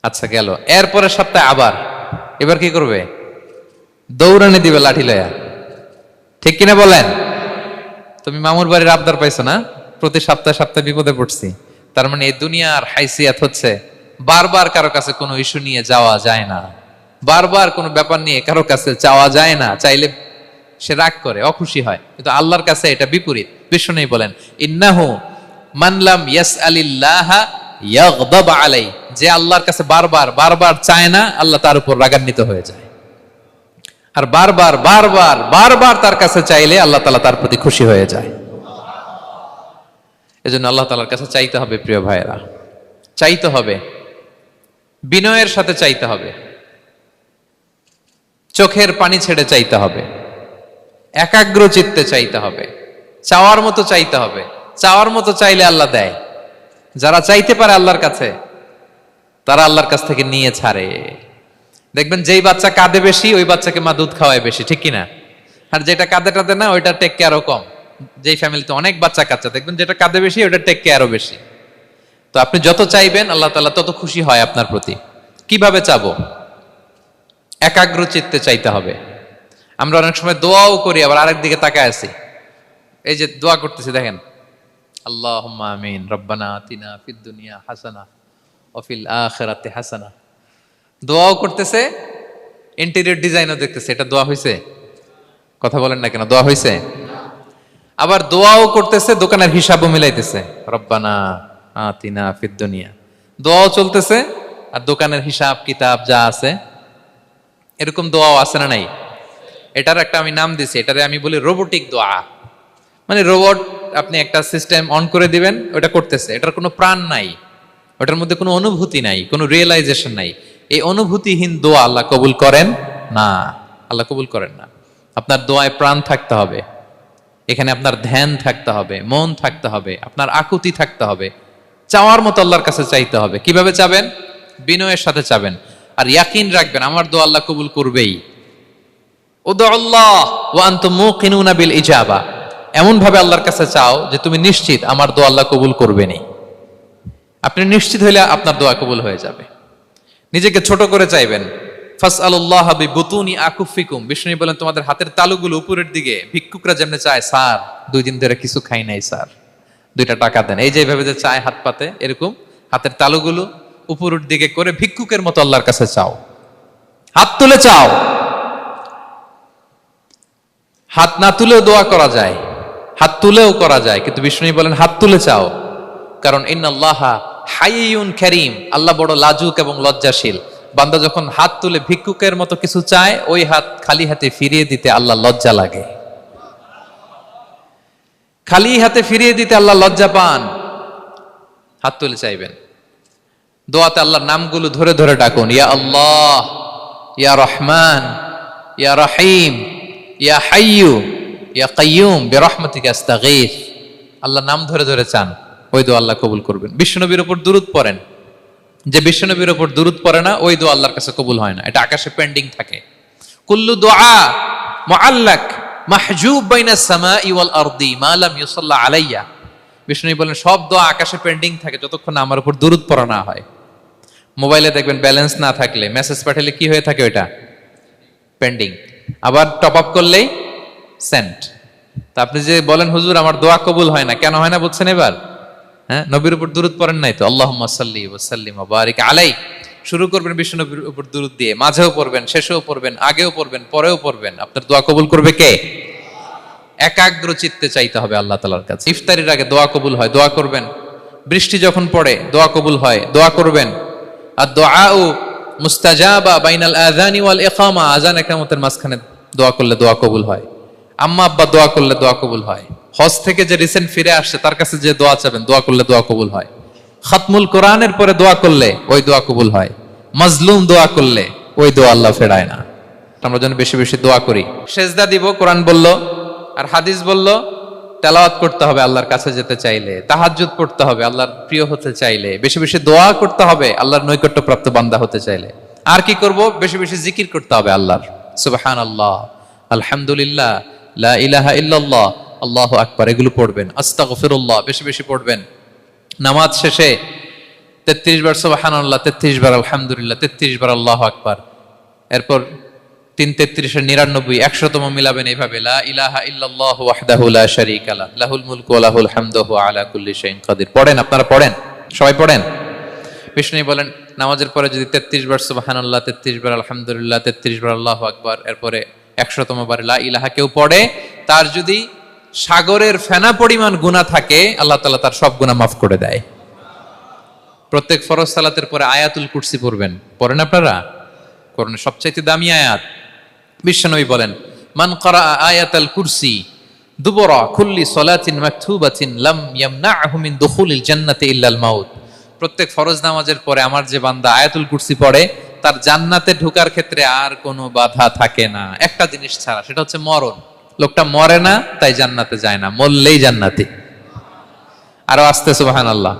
আচ্ছা গেল। এরপরের সপ্তাহে আবার, এবার কি করবে? দৌড়ানি দিবে লাঠি লয়া, ঠিক কিনা বলেন? তুমি মামুর বাড়ির আবদার পাইছো না, প্রতি সপ্তাহে সপ্তাহে বিপদে পড়ছি। তার মানে এই দুনিয়ার হাইসিয়াত হচ্ছে বারবার কারো কাছে কোনো ইস্যু নিয়ে যাওয়া যায় না, বারবার কোনো ব্যাপার নিয়ে কারো কাছে চাওয়া যায় না। চাইলে সে রাগ করে, অখুশি হয়, কিন্তু আল্লাহর কাছে এটা বিপরীত। বিষ্ণু বলেন, ইন্নাহু মান লাম ইয়াসআলিল্লাহা ইয়াগদাব আলাই, যে আল্লাহর কাছে বারবার বারবার চায় না, আল্লাহ তার উপর রাগান্বিত হয়ে যায়। আর বারবার বারবার বারবার তার কাছে চাইলে আল্লাহ তাআলা তার প্রতি খুশি হয়ে যায়। এজন্য আল্লাহ তাআলার কাছে চাইতে হবে প্রিয় ভাইয়েরা, চাইতে হবে, বিনয়ের সাথে চাইতে হবে, চোখের পানি ছেড়ে চাইতে হবে, একাগ্র চিত্তে চাইতে হবে, চাওয়ার মতো চাইতে হবে। চাওয়ার মতো চাইলে আল্লাহ দেয়। যারা চাইতে পারে আল্লাহর কাছে, তারা আল্লাহর কাছ থেকে নিয়ে ছাড়ে। দেখবেন যেই বাচ্চা কাঁদে বেশি, ওই বাচ্চাকে মা দুধ খাওয়ায় বেশি, ঠিক কিনা? আর যেটা কাঁদে টাদে না, ওইটা টেক কেয়ারও কম। যেই ফ্যামিলিতে অনেক বাচ্চা কাচ্চা, দেখবেন যেটা কাঁদে বেশি, ওইটা টেক কেয়ারও বেশি। তো আপনি যত চাইবেন আল্লাহ তাআলা তত খুশি হয় আপনার প্রতি। কিভাবে চাবো? একাগ্র চিত্তে চাইতে হবে। আমরা অনেক সময় দোয়াও করি, আবার আরেক দিকে তাকায় আছি। এই যে দোয়া করতেছি, দেখেন, আল্লাহুম্মা আমিন, রব্বানা আতিনা ফিদ দুনিয়া হাসানা ওয়া ফিল আখিরাতি হাসানা। দোয়াও করতেছে, ইন্টেরিয়র ডিজাইনও দেখতেছে। এটা দোয়া হইছে? কথা বলেন না কেন, দোয়া হইছে? আবার দোয়াও করতেছে, দোকানের হিসাবও মিলাইতেছে, রব্বানা আতিনা ফিদ দুনিয়া। দোয়াও চলতেছে, আর দোকানের হিসাব কিতাব যা আছে, এরকম দোয়াও আছে না নাই? এটার একটা আমি নাম দিছি, এটারে আমি বলি রোবোটিক দোয়া। মানে রোবট, আপনি একটা সিস্টেম অন করে দিবেন, ওটা করতেছে, এটার কোনো প্রাণ নাই, ওটার মধ্যে কোনো অনুভূতি নাই, কোনো রিয়েলাইজেশন নাই। এই অনুভূতিহীন দোয়া আল্লাহ কবুল করেন না, আল্লাহ কবুল করেন না। আপনার দোয়ায় প্রাণ থাকতে হবে, এখানে আপনার ধ্যান থাকতে হবে, মন থাকতে হবে, আপনার আকুতি থাকতে হবে, চাওয়ার মতো আল্লাহর কাছে চাইতে হবে। কিভাবে চাবেন? বিনয়ের সাথে চাবেন, আর ইয়াকিন রাখবেন আমার দোয়া আল্লাহ কবুল করবেই। উদুল্লাহ ওয়া আনতুম মুকিনুনা বিল ইজাবা, এমন ভাবে আল্লাহর কাছে চাও যে তুমি নিশ্চিত আমার দোয়া আল্লাহ কবুল করবেনই। আপনি নিশ্চিত হইলে আপনার দোয়া কবুল হয়ে যাবে। নিজেকে ছোট করে চাইবেন। ফাসআলুল্লাহ বিবুতুনি আকুফিকুম, বিষ্ণু বলেন তোমাদের হাতের তালুগুলো উপরের দিকে, ভিক্ষুকরা যেমন চায়, স্যার 2 দিন ধরে কিছু খাই নাই স্যার, 2টা টাকা দেন, এই যে এইভাবে যে চায় হাত পাতে, এরকম হাতের তালুগুলো উপরের দিকে করে ভিক্ষুকের মতো আল্লাহর কাছে চাও। হাত তুলে চাও, হাত না তুলেও দোয়া করা যায়, হাত তুলেও করা যায়, কিন্তু বিষ্ণু বলেন হাত তুলে চাও। কারণ ইন্নাল্লাহা হাইয়ুন কারীম, আল্লাহ বড় লাজুক এবং লজ্জাশীল। বান্দা যখন হাত তুলে ভিক্ষুকের মতো কিছু চায়, ওই হাত খালি হাতে ফিরিয়ে দিতে আল্লাহ লজ্জা লাগে, খালি হাতে ফিরিয়ে দিতে আল্লাহ লজ্জা পান। হাত তুলে চাইবেন। দোয়াতে আল্লাহর নামগুলো ধরে ধরে ডাকুন, ইয়া আল্লাহ, ইয়া রহমান, ইয়া রহিম, ইয়া হাইয়ু, ইয়া কাইয়ুম বিরহমাতিকা আস্তাগীথ। আল্লাহর নাম ধরে ধরে চান, ওই দোয়া আল্লাহ কবুল করবেন। বিশ্বনবীর উপর দুরূদ পড়েন, যে বিশ্বনবীর উপর দুরূদ পড়ে না, ওই দোয়া আল্লাহর কাছে কবুল হয় না, এটা আকাশে পেন্ডিং থাকে। কুল্লু দুআ মুআল্লাক মাহজুব বাইনাস সামাই ওয়াল আরদি মা লাম ইউসাল্লা আলাইয়া। বিষ্ণু বলেন সব দোয়া আকাশে পেন্ডিং থাকে যতক্ষণ আমার উপর দুরূদ পড়া না হয়। মোবাইলে দেখবেন ব্যালেন্স না থাকলে, মেসেজ পাঠালে কি হয়ে থাকে? ওইটা পেন্ডিং। আবার টপ আপ করলেই সেন্ট। তা আপনি যে বলেন হুজুর আমার দোয়া কবুল হয় না, কেন হয় না বুঝছেন এবার? হ্যাঁ, নবীর উপর দুরূদ পড়েন নাই তো। আল্লাহুম্মা সাল্লি ওয়া সাল্লিম ওয়া বারিক আলাইহি। শুরু করবেন বিশ্ব নবীর উপর দুরূদ দিয়ে, মাঝেও পড়বেন, শেষেও পড়বেন, আগেও পড়বেন, পরেও পড়বেন। আপনার দোয়া কবুল করবে কে? একাগ্র চিত্তে চাইতে হবে আল্লাহ তাআলার কাছে। ইফতারির আগে দোয়া কবুল হয়, দোয়া করবেন। বৃষ্টি যখন পড়ে দোয়া কবুল হয়, দোয়া করবেন। আর দুআউ মুস্তাজাবা বাইনাল আযানি ওয়াল ইকামা, আযান ইকামতের মাঝখানে দোয়া করলে দোয়া কবুল হয়। আম্মা আব্বা দোয়া করলে দোয়া কবুল হয়। হজ থেকে যে রিসেন্ট ফিরে আসছে তার কাছে যে দোয়া চাবেন, দোয়া করলে দোয়া কবুল হয়। খতমুল কোরআনের পরে দোয়া করলে ওই দোয়া কবুল হয়, মাজলুম দোয়া করলে ওই দোয়া আল্লাহ ফেরায় না। আমরা যেন বেশি বেশি দোয়া করি। সেজদা দিব, কোরআন বলল আর হাদিস বলল তেলাওয়াত করতে হবে আল্লাহর কাছে যেতে চাইলে, তাহাজ্জুদ পড়তে হবে আল্লাহর প্রিয় হতে চাইলে, বেশি বেশি দোয়া করতে হবে আল্লাহর নৈকট্যপ্রাপ্ত বান্দা হতে চাইলে। আর কি করব? বেশি বেশি জিকির করতে হবে আল্লাহর, সুবহানাল্লাহ, আলহামদুলিল্লাহ, লা ইলাহা ইল্লাল্লাহ, আল্লাহু আকবার, এগুলো পড়বেন। আস্তাগফিরুল্লাহ বেশি বেশি পড়বেন। নামাজ শেষে 33 বার সুবহানাল্লাহ, 33 বার আলহামদুলিল্লাহ, 33 বার আল্লাহু আকবার, এরপর 3 33 99 100তম মিলাবেন এইভাবে, লা ইলাহা ইল্লাল্লাহু ওয়াহদাহু লা শারীকা লাহু লাহুল মুলকু ওয়া লাহুল হামদু ওয়া হুয়া আলা কুল্লি শাইইন কাদির। পড়েন, আপনারা পড়েন, সবাই পড়েন। বিষ্ণু বলেন নামাজের পরে যদি 33 বার সুবহানাল্লাহ, 33 বার আলহামদুলিল্লাহ, 33 বার আল্লাহু আকবার, এরপরে 100তম বার লা ইলাহা কেউ পড়ে, তার যদি সাগরের ফেনা পরিমাণ গুনাহ থাকে আল্লাহ তাআলা তার সব গুনাহ মাফ করে দেয়। প্রত্যেক ফরজ সালাতের পরে আয়াতুল কুরসি পড়বেন, পড়েন আপনারা? কোরআনের সবচাইতে দামি আয়াত। বিশ্বনবী বলেন মান ক্বারা আয়াতাল কুরসি দুবরা কুল্লি সালাতিন মাকতুবাতিন লাম ইয়ামনাহু মিন দুখুলিল জান্নাতি ইল্লাল মাউত। প্রত্যেক ফরজ নামাজের পরে আমার যে বান্দা আয়াতুল কুরসি পড়ে তার জান্নাতে ঢোকার ক্ষেত্রে আর কোনো বাধা থাকে না, একটা জিনিস ছাড়া, সেটা হচ্ছে মরণ। লোকটা মরে না তাই জান্নাতে যায় না, মরলেই জান্নাতি। আরো আস্তে সুবহানাল্লাহ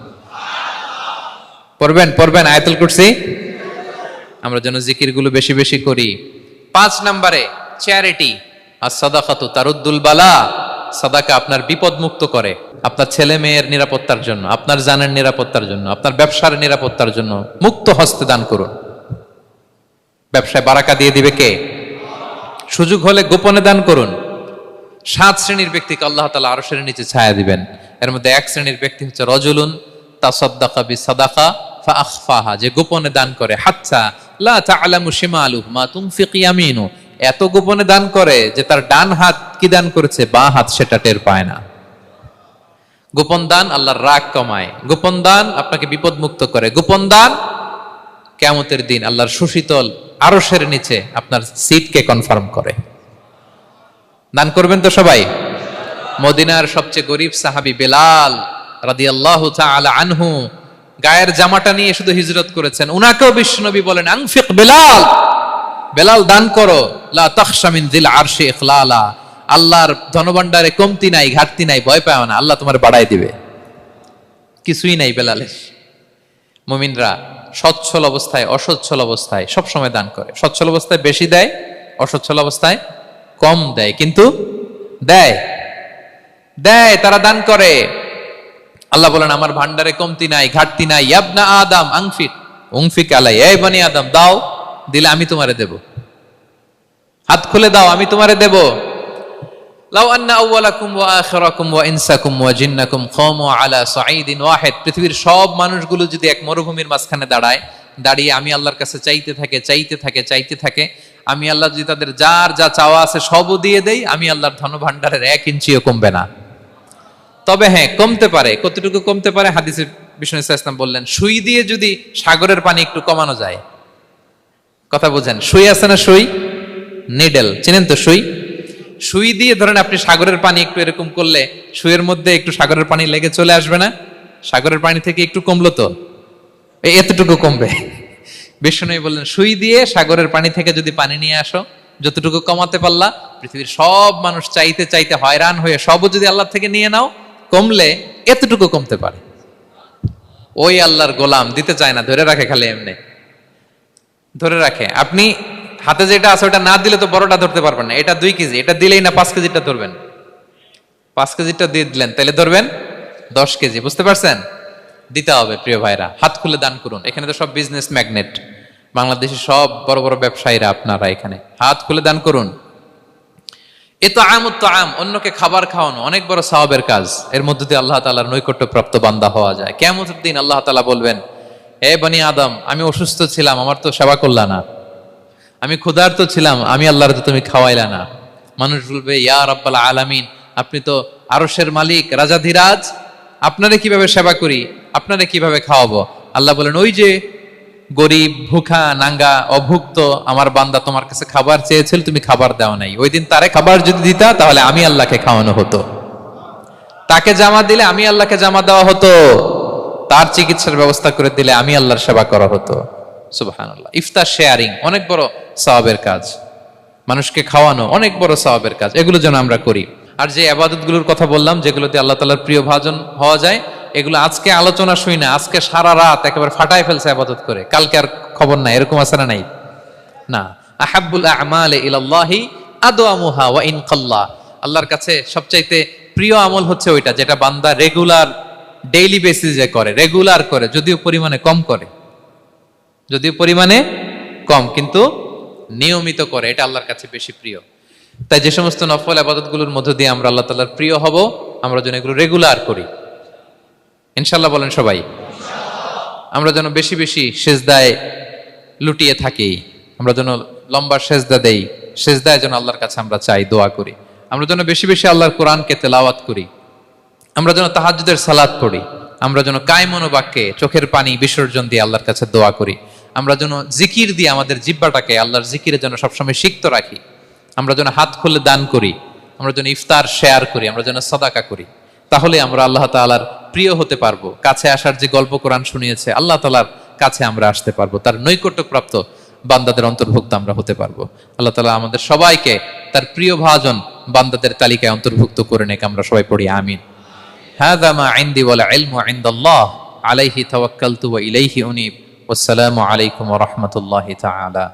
পড়বেন, পড়বেন আয়াতুল কুরসি। আমরা যেন জিকিরগুলো বেশি বেশি করি। 5 নম্বরে চ্যারিটি, আর সাদাকাতু তারুদ্দুল বালা। সাদাকা আপনার বিপদ মুক্ত করে, আপনার ছেলে মেয়ের নিরাপত্তার জন্য, আপনার জানের নিরাপত্তার জন্য, আপনার ব্যবসার নিরাপত্তার জন্য মুক্ত হস্তে দান করুন। ব্যবসায় বারাকা দিয়ে দিবে কে? সুযোগ হলে গোপনে দান করুন। 7 শ্রেণীর ব্যক্তিকে আল্লাহ তাআলা আরশের নিচে ছায়া দিবেন। এর মধ্যে 1 শ্রেণীর ব্যক্তি হচ্ছে রজুলুন তাসাদ্দাকা বিসাদাকা ফাআখফাহা, যে গোপনে দান করে, হাত্তা লা তা'লামু শিমালুহু মা তুনফিকু ইয়ামিনু, এত গোপনে দান করে যে তার ডান হাত কি দান করেছে বাঁ হাত সেটা টের পায় না। গোপন দান আল্লাহর রাগ কমায়, গোপন দান আপনাকে বিপদ মুক্ত করে, গোপন দান কিয়ামতের দিন আল্লাহর সুশীতল আরশের নিচে আপনার সিটকে কনফার্ম করে। দান করবেন তো সবাই। মদিনার সবচেয়ে গরিব সাহাবী বেলাল রাদিয়াল্লাহু তাআলা আনহু গায়ের জামাটা নিয়ে শুধু হিজরত করেছেন, উনাকেও বিশ্বনবী বলেন আনফিক বেলাল, বেলাল দান করো, লা তাখশা মিন যিল আরশি ইখলালা, আল্লাহর ধনভাণ্ডারে কমতি নাই, ঘাটতি নাই, ভয় পাও না, আল্লাহ তোমার বাড়ায় দিবে। কিছুই নাই বেলালের। মুমিনরা সচ্ছল অবস্থায় অসচ্ছল অবস্থায় সব সময় দান করে। সচ্ছল অবস্থায় বেশি দেয়, অসচ্ছল অবস্থায় কম দেয়, কিন্তু দেয় দেয়, তারা দান করে। আল্লাহ বলেন আমার ভান্ডারে কমতি নাই, ঘাটতি নাই। ইবনা আদম আনফিক উনফিক আলাই, এই বনি আদম দাও, দিলে আমি তোমারে দেব। হাত খুলে দাও, আমি তোমারে দেব। লাউ আন্না আউওয়ালাকুম ওয়া আখিরাকুম ওয়া ইনসাকুম ওয়া জিন্নাকুম কামু আলা সাঈদিন ওয়াহিদ, পৃথিবীর সব মানুষগুলো যদি এক মরুভূমির মাঝখানে দাঁড়িয়ে আমি আল্লাহর কাছে চাইতে থাকে, আমি আল্লাহ যদি তাদের যার যা চাওয়া আছে সবও দিয়ে দেই, আমি আল্লাহর ধনভাণ্ডারের 1 ইঞ্চিও কমবে না। তবে হ্যাঁ, কমতে পারে। কতটুকু কমতে পারে? হাদিসে বিষ্ণু ইসলাম বললেন সুই দিয়ে যদি সাগরের পানি একটু কমানো যায়। কথা বুঝেন? সুই আছে না, সুই, নিডেল, চিনেন তো সুই? সুই দিয়ে ধরেন আপনি সাগরের পানি একটু এরকম করলে সুইয়ের মধ্যে একটু সাগরের পানি লেগে চলে আসবে না? সাগরের পানি থেকে একটু কমলো তো, এতটুকু কমবে। বিষ্ণু বললেন সুই দিয়ে সাগরের পানি থেকে যদি পানি নিয়ে আসো, যতটুকু কমাতে পারলা, পৃথিবীর সব মানুষ চাইতে চাইতে হয়রান হয়ে সবও যদি আল্লাহ থেকে নিয়ে নাও, কমলে এতটুকু কমতে পারে। ওই আল্লাহর গোলাম দিতে চায় না, ধরে রাখে, খালি এমনি ধরে রাখে। আপনি হাতে যেটা আছে ওটা না দিলে তো বড়টা ধরতে পারবেন না। এটা 2 কেজি, এটা দিলেই না 5 কেজিটা ধরবেন। 5 কেজিটা দিয়ে দিলেন, তাহলে ধরবেন 10 কেজি। বুঝতে পারছেন? দিতে হবে প্রিয় ভাইরা, হাত খুলে দান করুন। এখানে তো সব বিজনেস ম্যাগনেট, বাংলাদেশের সব বড় বড় ব্যবসায়ীরা আপনারা এখানে, হাত খুলে দান করুন। ইতআমুত তাআম, অন্যকে খাবার খাওয়ানো অনেক বড় সওয়াবের কাজ। এর মধ্যে দিয়ে আল্লাহ তাআলার নৈকট্যপ্রাপ্ত বান্দা হওয়া যায়। কিয়ামতের দিন আল্লাহ তাআলা বলবেন, হে বনি আদম, আমি অসুস্থ ছিলাম, আমার তো সেবা করলা না। আমি ক্ষুধার্ত ছিলাম, আমি আল্লাহর তো তুমি খাওয়াইলা না। মানুষ বলবে, ইয়া রাব্বাল আলামিন, আপনি তো আরশের মালিক, রাজাধিরাজ, আপনারে কিভাবে সেবা করি, আপনারে কিভাবে খাওয়াবো? আল্লাহ বলেন, ওই যে গরিব, ভুখা, নাঙ্গা, অভুক্ত আমার বান্দা তোমার কাছে খাবার চেয়েছিল, তুমি খাবার দাও নাই। ওই দিন তারে খাবার যদি দিতা, তাহলে আমি আল্লাহকে খাওয়ানো হতো। তাকে জামা দিলে আমি আল্লাহকে জামা দেওয়া হতো। তার চিকিৎসার ব্যবস্থা করে দিলে আমি আল্লাহর সেবা করা হতো। সুবহানাল্লাহ। ইফতার শেয়ারিং অনেক বড় সওয়াবের কাজ, মানুষকে খাওয়ানো অনেক বড় সওয়াবের কাজ, এগুলো যেন আমরা করি। আর যে ইবাদতগুলোর কথা বললাম যেগুলোতে আল্লাহ তাআলার প্রিয় ভাজন হওয়া যায়, এগুলো আজকে আলোচনা শুই না, আজকে সারা রাত একেবারে ফাটায় ফেলছে ইবাদত করে, কালকে আর খবর নাই, এরকম আছে না নাই? না। আহাব্বুল আ'মালি ইলাল্লাহি আদওয়ামুহা ওয়া ইন কাল্লা। আল্লাহর কাছে সবচাইতে প্রিয় আমল হচ্ছে ওইটা যেটা বান্দা রেগুলার ডেইলি বেসিসে করে, রেগুলার করে, যদিও পরিমাণে কম করে, যদিও পরিমাণে কম কিন্তু নিয়মিত করে, এটা আল্লাহর কাছে বেশি প্রিয়। তাই যে সমস্ত নফল ইবাদতগুলোর মধ্য দিয়ে আমরা আল্লাহ তাআলার প্রিয় হব, আমরা যেন এগুলো রেগুলার করি ইনশাআল্লাহ। বলেন সবাই। আমরা যেন বেশি বেশি সেজদায় লুটিয়ে থাকি, আমরা যেন লম্বা সেজদা দেই, সেজদায় যেন আল্লাহর কাছে আমরা চাই, দোয়া করি। আমরা যেন বেশি বেশি আল্লাহর কোরআনকে তেলাওয়াত করি, আমরা যেন তাহাজ্জুদের সালাত পড়ি, আমরা যেন কায়মন বাক্যে চোখের পানি বিসর্জন দিয়ে আল্লাহর কাছে দোয়া করি, আমরা যেন জিকির দিয়ে আমাদের জিহ্বাটাকে আল্লাহর জিকিরে যেন সবসময় সিক্ত রাখি, আমরা যেন হাত খুলে দান করি, আমরা যেন ইফতার শেয়ার করি, আমরা যেন সাদাকা করি। তাহলে আমরা আল্লাহ তাআলার প্রিয় হতে পারবো। কাছে আসার যে গল্প কোরআন শুনিয়েছে, আল্লাহ তাআলার কাছে আমরা আসতে পারবো, তার নৈকট্যপ্রাপ্ত বান্দাদের অন্তর্ভুক্ত আমরা হতে পারবো। আল্লাহ তাআলা আমাদের সবাইকে তার প্রিয় ভাজন বান্দাদের তালিকায় অন্তর্ভুক্ত করে নেক। আমরা সবাই পড়ি আমিন। হাযা মা ইনদি ওয়াল ইলমু ইনদাল্লাহ আলাইহি তাওয়াক্কালতু ওয়া ইলাইহি উনীব। ওয়াসসালামু আলাইকুম ওয়া রাহমাতুল্লাহি তাআলা।